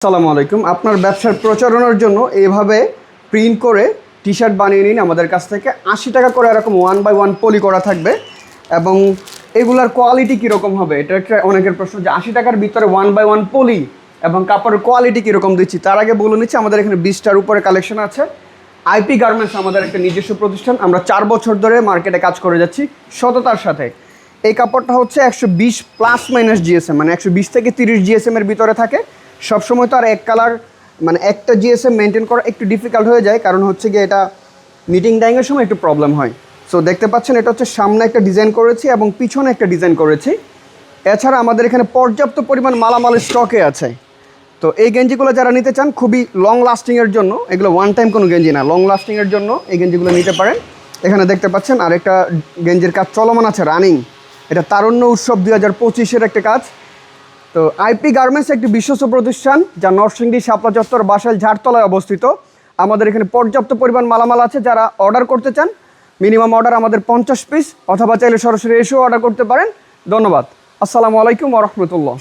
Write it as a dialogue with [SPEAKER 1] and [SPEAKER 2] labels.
[SPEAKER 1] আসসালামু আলাইকুম। আপনার ব্যবসার প্রচারণার জন্য এইভাবে প্রিন্ট করে টি শার্ট বানিয়ে নিন আমাদের কাছ থেকে। ৮০ টাকা করে এরকম 1/1 পলি করা থাকবে। এবং এগুলার কোয়ালিটি কীরকম হবে, এটা একটা অনেকের প্রশ্ন যে ৮০ টাকার ভিতরে 1/1 পলি এবং কাপড়ের কোয়ালিটি কীরকম দিচ্ছি। তার আগে বলে নিচ্ছি, আমাদের এখানে 20টার উপরে কালেকশন আছে। আইপি গার্মেন্টস আমাদের একটা নিজস্ব প্রতিষ্ঠান। আমরা 4 বছর ধরে মার্কেটে কাজ করে যাচ্ছি সততার সাথে। এই কাপড়টা হচ্ছে 120 প্লাস মাইনাস জিএসএম, মানে 120 থেকে 30 জিএসএমের ভিতরে থাকে। সবসময় তো আর এক কালার মানে একটা জিএসএম মেনটেন করা একটু ডিফিকাল্ট হয়ে যায়, কারণ হচ্ছে গিয়ে এটা নিটিং ডাইংয়ের সময় একটু প্রবলেম হয়। সো দেখতে পাচ্ছেন, এটা হচ্ছে সামনে একটা ডিজাইন করেছি এবং পিছনে একটা ডিজাইন করেছি। এছাড়া আমাদের এখানে পর্যাপ্ত পরিমাণ মালামালের স্টকে আছে। তো এই গেঞ্জিগুলো যারা নিতে চান খুবই লং লাস্টিংয়ের জন্য, এগুলো ওয়ান টাইম কোনো গেঞ্জি না, লং লাস্টিংয়ের জন্য এই গেঞ্জিগুলো নিতে পারেন। এখানে দেখতে পাচ্ছেন আরেকটা গেঞ্জির কাজ চলমান আছে, রানিং। এটা তারুণ্য উৎসব 2025-এর একটা কাজ। তো আইপি গার্মেন্টস একটি বিশ্বস্ত প্রতিষ্ঠান, যা নরসিংদী শাপলা চত্বর বাসাইল ঝাড়তলায় অবস্থিত। আমাদের এখানে পর্যাপ্ত পরিমাণ মালামাল আছে। যারা অর্ডার করতে চান, মিনিমাম অর্ডার আমাদের 50 পিস, অথবা চাইলে সরাসরি এসেও অর্ডার করতে পারেন। ধন্যবাদ। আসসালামু আলাইকুম ওয়া রাহমাতুল্লাহ।